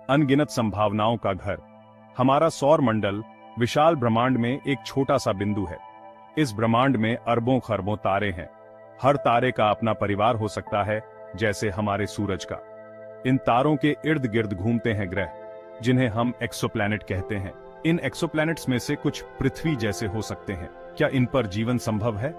अनगिनत संभावनाओं का घर। हमारा सौर मंडल विशाल ब्रह्मांड में एक छोटा सा बिंदु है। इस ब्रह्मांड में अरबों खरबों तारे हैं। हर तारे का अपना परिवार हो सकता है, जैसे हमारे सूरज का। इन तारों के इर्द गिर्द घूमते हैं ग्रह, जिन्हें हम एक्सोप्लैनेट कहते हैं। इन एक्सोप्लैनेट्स में से कुछ पृथ्वी जैसे हो सकते हैं। क्या इन पर जीवन संभव है?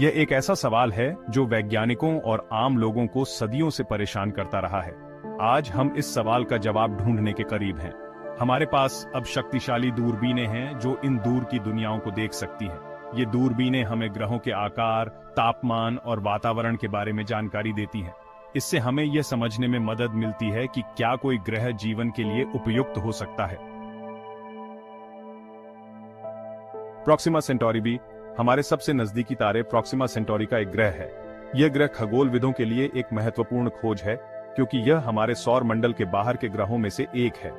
यह एक ऐसा सवाल है जो वैज्ञानिकों और आम लोगों को सदियों से परेशान करता रहा है। आज हम इस सवाल का जवाब ढूंढने के करीब हैं। हमारे पास अब शक्तिशाली दूरबीनें हैं जो इन दूर की दुनियाओं को देख सकती हैं। ये दूरबीनें हमें ग्रहों के आकार, तापमान और वातावरण के बारे में जानकारी देती हैं। इससे हमें यह समझने में मदद मिलती है कि क्या कोई ग्रह जीवन के लिए उपयुक्त हो सकता है। प्रॉक्सिमा सेंटोरी बी हमारे सबसे नजदीकी तारे प्रॉक्सिमा सेंटोरी का एक ग्रह है। यह ग्रह खगोलविदों के लिए एक महत्वपूर्ण खोज है, क्योंकि यह हमारे सौर मंडल के बाहर के ग्रहों में से एक है।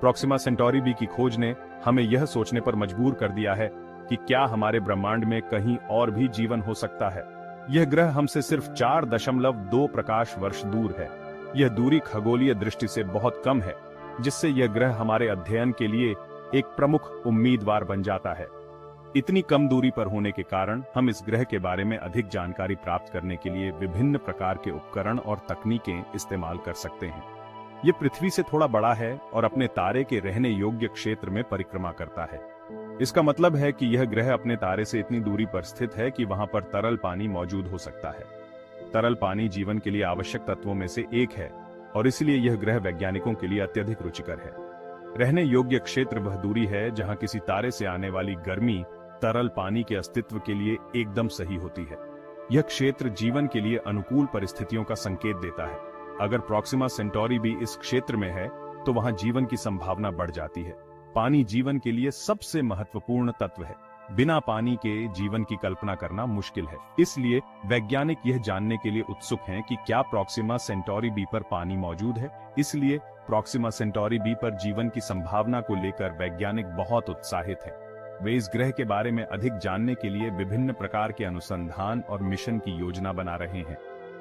प्रॉक्सिमा सेंटोरी बी की खोज ने हमें यह सोचने पर मजबूर कर दिया है कि क्या हमारे ब्रह्मांड में कहीं और भी जीवन हो सकता है। यह ग्रह हमसे सिर्फ 4.2 प्रकाश वर्ष दूर है। यह दूरी खगोलीय दृष्टि से बहुत कम है, जिससे यह ग्रह हमारे अध्ययन के लिए एक प्रमुख उम्मीदवार बन जाता है। इतनी कम दूरी पर होने के कारण हम इस ग्रह के बारे में अधिक जानकारी प्राप्त करने के लिए विभिन्न प्रकार के उपकरण और तकनीकें इस्तेमाल कर सकते हैं। यह पृथ्वी से थोड़ा बड़ा है और अपने तारे के रहने योग्य क्षेत्र में परिक्रमा करता है। इसका मतलब है कि यह ग्रह अपने तारे से इतनी दूरी पर स्थित है कि वहां पर तरल पानी मौजूद हो सकता है। तरल पानी जीवन के लिए आवश्यक तत्वों में से एक है और इसलिए यह ग्रह वैज्ञानिकों के लिए अत्यधिक रुचिकर है। रहने योग्य क्षेत्र वह दूरी है जहां किसी तारे से आने वाली गर्मी तरल पानी के अस्तित्व के लिए एकदम सही होती है। यह क्षेत्र जीवन के लिए अनुकूल परिस्थितियों का संकेत देता है। अगर प्रॉक्सिमा सेंटोरी भी इस क्षेत्र में है तो वहां जीवन की संभावना बढ़ जाती है। पानी जीवन के लिए सबसे महत्वपूर्ण तत्व है। बिना पानी के जीवन की कल्पना करना मुश्किल है। इसलिए वैज्ञानिक यह जानने के लिए उत्सुक हैं कि क्या प्रॉक्सिमा सेंटोरी बी पर पानी मौजूद है। इसलिए प्रॉक्सिमा सेंटोरी बी पर जीवन की संभावना को लेकर वैज्ञानिक बहुत उत्साहित हैं। वे इस ग्रह के बारे में अधिक जानने के लिए विभिन्न प्रकार के अनुसंधान और मिशन की योजना बना रहे हैं।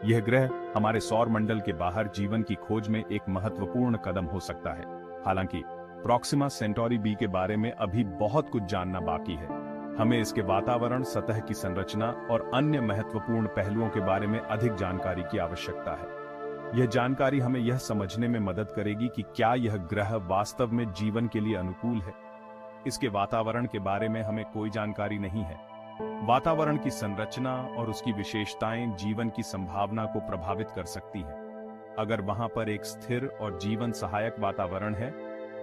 यह ग्रह हमारे सौर मंडल के बाहर जीवन की खोज में एक महत्वपूर्ण कदम हो सकता है। हालांकि प्रॉक्सिमा सेंटोरी बी के बारे में अभी बहुत कुछ जानना बाकी है। हमें इसके वातावरण, सतह की संरचना और अन्य महत्वपूर्ण पहलुओं के बारे में अधिक जानकारी की आवश्यकता है। यह जानकारी हमें यह समझने में मदद करेगी कि क्या यह ग्रह वास्तव में जीवन के लिए अनुकूल है। इसके वातावरण के बारे में हमें कोई जानकारी नहीं है। वातावरण की संरचना और उसकी विशेषताएं जीवन की संभावना को प्रभावित कर सकती हैं। अगर वहां पर एक स्थिर और जीवन सहायक वातावरण है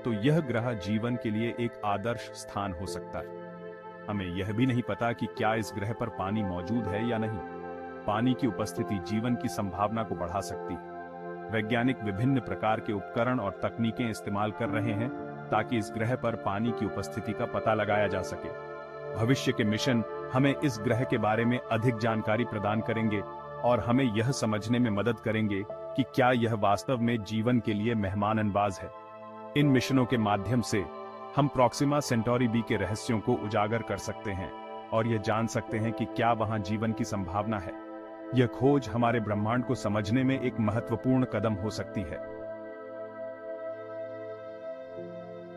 तो यह ग्रह जीवन के लिए एक आदर्श स्थान हो सकता है। हमें यह भी नहीं पता कि क्या इस ग्रह पर पानी मौजूद है या नहीं। पानी की उपस्थिति जीवन की संभावना को बढ़ा सकती है। वैज्ञानिक विभिन्न प्रकार के उपकरण और तकनीकें इस्तेमाल कर रहे हैं ताकि इस ग्रह पर पानी की उपस्थिति का पता लगाया जा सके। भविष्य के मिशन हमें इस ग्रह के बारे में अधिक जानकारी प्रदान करेंगे और हमें यह समझने में मदद करेंगे कि क्या यह वास्तव में जीवन के लिए मेहमाननवाज है। इन मिशनों के माध्यम से हम प्रॉक्सिमा सेंटोरी बी के रहस्यों को उजागर कर सकते हैं और यह जान सकते हैं कि क्या वहां जीवन की संभावना है। यह खोज हमारे ब्रह्मांड को समझने में एक महत्वपूर्ण कदम हो सकती है।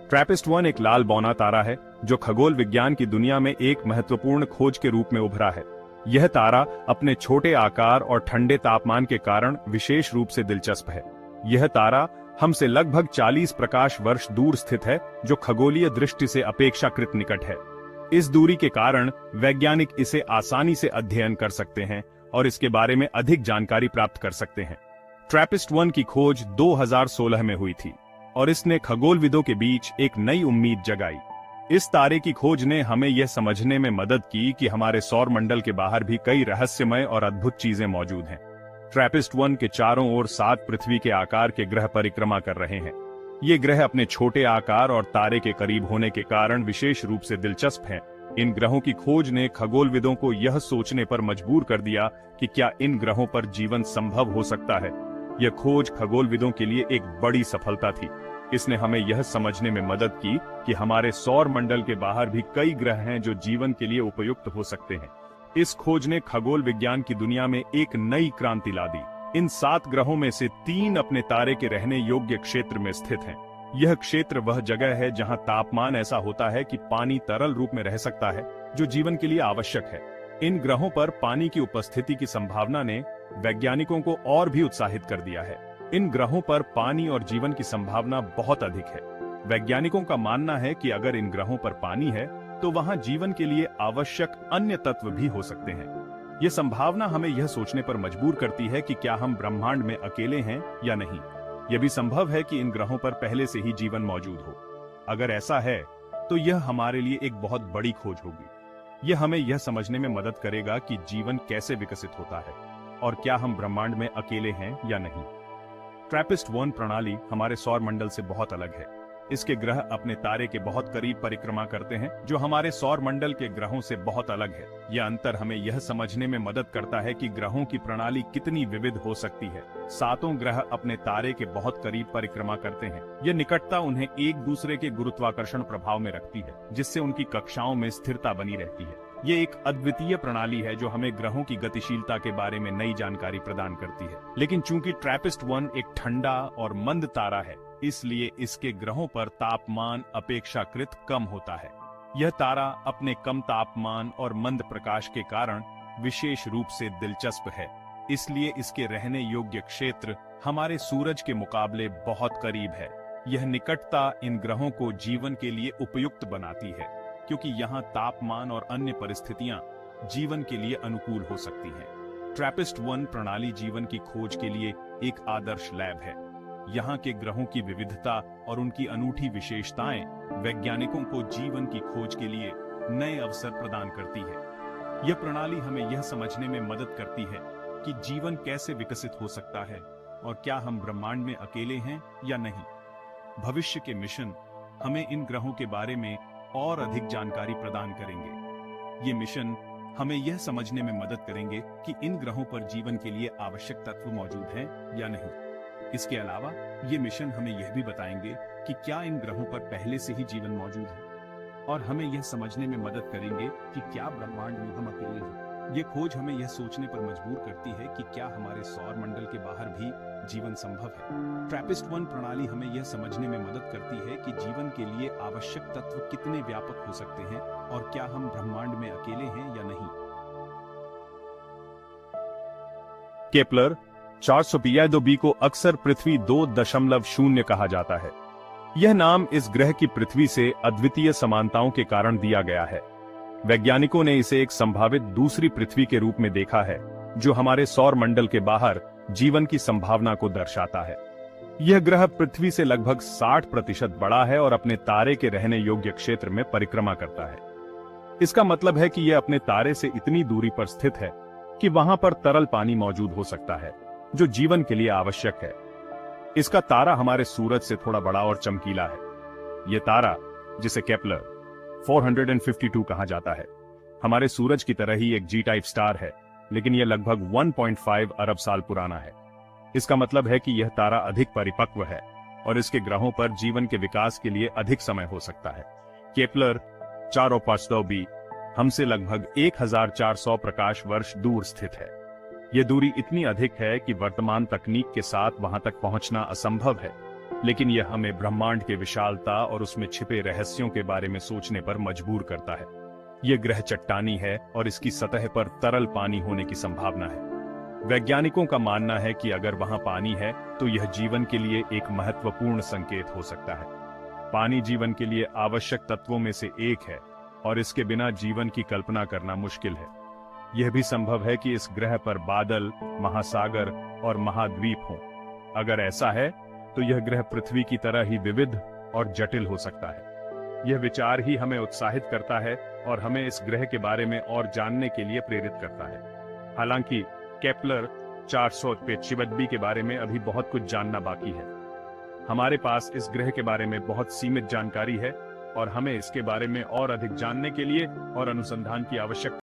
ट्रैपिस्ट-1 एक लाल बौना तारा है जो खगोल विज्ञान की दुनिया में एक महत्वपूर्ण खोज के रूप में उभरा है। यह तारा अपने छोटे आकार और ठंडे तापमान के कारण विशेष रूप से दिलचस्प है। यह तारा हमसे लगभग 40 प्रकाश वर्ष दूर स्थित है, जो खगोलीय दृष्टि से अपेक्षाकृत निकट है। इस दूरी के कारण वैज्ञानिक इसे आसानी से अध्ययन कर सकते हैं और इसके बारे में अधिक जानकारी प्राप्त कर सकते हैं। ट्रैपिस्ट-1 की खोज 2016 में हुई थी और इसने खगोलविदों के बीच एक नई उम्मीद जगाई। इस तारे की खोज ने हमें यह समझने में मदद की कि हमारे सौर मंडल के बाहर भी कई रहस्यमय और अद्भुत चीजें मौजूद हैं। ट्रैपिस्ट-1 के चारों ओर 7 पृथ्वी के आकार के ग्रह परिक्रमा कर रहे हैं। ये ग्रह अपने छोटे आकार और तारे के करीब होने के कारण विशेष रूप से दिलचस्प हैं। इन ग्रहों की खोज ने खगोलविदों को यह सोचने पर मजबूर कर दिया कि क्या इन ग्रहों पर जीवन संभव हो सकता है। यह खोज खगोलविदों के लिए एक बड़ी सफलता थी। इसने हमें यह समझने में मदद की कि हमारे सौर मंडल के बाहर भी कई ग्रह हैं जो जीवन के लिए उपयुक्त हो सकते हैं। इस खोज ने खगोल विज्ञान की दुनिया में एक नई क्रांति ला दी। इन 7 ग्रहों में से 3 अपने तारे के रहने योग्य क्षेत्र में स्थित हैं। यह क्षेत्र वह जगह है जहां तापमान ऐसा होता है कि पानी तरल रूप में रह सकता है, जो जीवन के लिए आवश्यक है। इन ग्रहों पर पानी की उपस्थिति की संभावना ने वैज्ञानिकों को और भी उत्साहित कर दिया है। इन ग्रहों पर पानी और जीवन की संभावना बहुत अधिक है। वैज्ञानिकों का मानना है कि अगर इन ग्रहों पर पानी है तो वहां जीवन के लिए आवश्यक अन्य तत्व भी हो सकते हैं। यह संभावना हमें यह सोचने पर मजबूर करती है कि क्या हम ब्रह्मांड में अकेले हैं या नहीं। यह भी संभव है कि इन ग्रहों पर पहले से ही जीवन मौजूद हो। अगर ऐसा है तो यह हमारे लिए एक बहुत बड़ी खोज होगी। यह हमें यह समझने में मदद करेगा कि जीवन कैसे विकसित होता है और क्या हम ब्रह्मांड में अकेले हैं या नहीं। ट्रैपिस्ट-1 प्रणाली हमारे सौर मंडल से बहुत अलग है। इसके ग्रह अपने तारे के बहुत करीब परिक्रमा करते हैं, जो हमारे सौर मंडल के ग्रहों से बहुत अलग है। यह अंतर हमें यह समझने में मदद करता है कि ग्रहों की प्रणाली कितनी विविध हो सकती है। सातों ग्रह अपने तारे के बहुत करीब परिक्रमा करते हैं। यह निकटता उन्हें एक दूसरे के गुरुत्वाकर्षण प्रभाव में रखती है, जिससे उनकी कक्षाओं में स्थिरता बनी रहती है। ये एक अद्वितीय प्रणाली है जो हमें ग्रहों की गतिशीलता के बारे में नई जानकारी प्रदान करती है। लेकिन चूंकि ट्रैपिस्ट-1 एक ठंडा और मंद तारा है, इसलिए इसके ग्रहों पर तापमान अपेक्षाकृत कम होता है। यह तारा अपने कम तापमान और मंद प्रकाश के कारण विशेष रूप से दिलचस्प है। इसलिए इसके रहने योग्य क्षेत्र हमारे सूरज के मुकाबले बहुत करीब है। यह निकटता इन ग्रहों को जीवन के लिए उपयुक्त बनाती है, क्योंकि यहाँ तापमान और अन्य परिस्थितियां जीवन के लिए अनुकूल हो सकती हैं। ट्रैपिस्ट-1 प्रणाली जीवन की खोज के लिए एक आदर्श लैब है। यहाँ के ग्रहों की विविधता और उनकी अनूठी विशेषताएं वैज्ञानिकों को जीवन की खोज के लिए नए अवसर प्रदान करती है। यह प्रणाली हमें यह समझने में मदद करती है कि जीवन कैसे विकसित हो सकता है और क्या हम ब्रह्मांड में अकेले हैं या नहीं। भविष्य के मिशन हमें इन ग्रहों के बारे में और अधिक जानकारी प्रदान करेंगे। ये मिशन हमें यह समझने में मदद करेंगे कि इन ग्रहों पर जीवन के लिए आवश्यक तत्व मौजूद हैं या नहीं। इसके अलावा ये मिशन हमें यह भी बताएंगे कि क्या इन ग्रहों पर पहले से ही जीवन मौजूद है, और हमें यह समझने में मदद करेंगे कि क्या ब्रह्मांड में हम अकेले हैं। ये खोज हमें यह सोचने पर मजबूर करती है कि क्या हमारे सौर मंडल के बाहर भी जीवन संभव है। ट्रैपिस्ट-1 प्रणाली हमें यह समझने में मदद करती है कि जीवन के लिए आवश्यक तत्व कितने व्यापक हो सकते हैं और क्या हम ब्रह्मांड में अकेले हैं या नहीं। केपलर 400b को अक्सर पृथ्वी 2.0 कहा जाता है। यह नाम इस ग्रह की पृथ्वी से अद्वितीय समानताओं के कारण दिया गया है। वैज्ञानिकों ने इसे एक संभावित दूसरी पृथ्वी के रूप में देखा है, जो हमारे सौर मंडल के बाहर जीवन की संभावना को दर्शाता है। यह ग्रह पृथ्वी से लगभग 60% बड़ा है और अपने तारे के रहने योग्य क्षेत्र में परिक्रमा करता है। इसका मतलब है कि यह अपने तारे से इतनी दूरी पर स्थित है कि वहां पर तरल पानी मौजूद हो सकता है, जो जीवन के लिए आवश्यक है। इसका तारा हमारे सूरज से थोड़ा बड़ा और चमकीला है। यह तारा, जिसे केपलर 452 कहा जाता है, हमारे सूरज की तरह ही एक जी टाइप स्टार है, लेकिन यह लगभग 1.5 अरब साल पुराना है। इसका मतलब है कि यह तारा अधिक परिपक्व है और इसके ग्रहों पर जीवन के विकास के लिए अधिक समय हो सकता है। केपलर 405b हमसे लगभग 1400 प्रकाश वर्ष दूर स्थित है। यह दूरी इतनी अधिक है कि वर्तमान तकनीक के साथ वहां तक पहुंचना असंभव है, लेकिन यह हमें ब्रह्मांड की विशालता और उसमें छिपे रहस्यों के बारे में सोचने पर मजबूर करता है। यह ग्रह चट्टानी है और इसकी सतह पर तरल पानी होने की संभावना है। वैज्ञानिकों का मानना है कि अगर वहां पानी है तो यह जीवन के लिए एक महत्वपूर्ण संकेत हो सकता है। पानी जीवन के लिए आवश्यक तत्वों में से एक है और इसके बिना जीवन की कल्पना करना मुश्किल है। यह भी संभव है कि इस ग्रह पर बादल, महासागर और महाद्वीप हों। अगर ऐसा है तो यह ग्रह पृथ्वी की तरह ही विविध और जटिल हो सकता है। यह विचार ही हमें उत्साहित करता है और हमें इस ग्रह के बारे में और जानने के लिए प्रेरित करता है। हालांकि केपलर 405b के बारे में अभी बहुत कुछ जानना बाकी है। हमारे पास इस ग्रह के बारे में बहुत सीमित जानकारी है और हमें इसके बारे में और अधिक जानने के लिए और अनुसंधान की आवश्यकता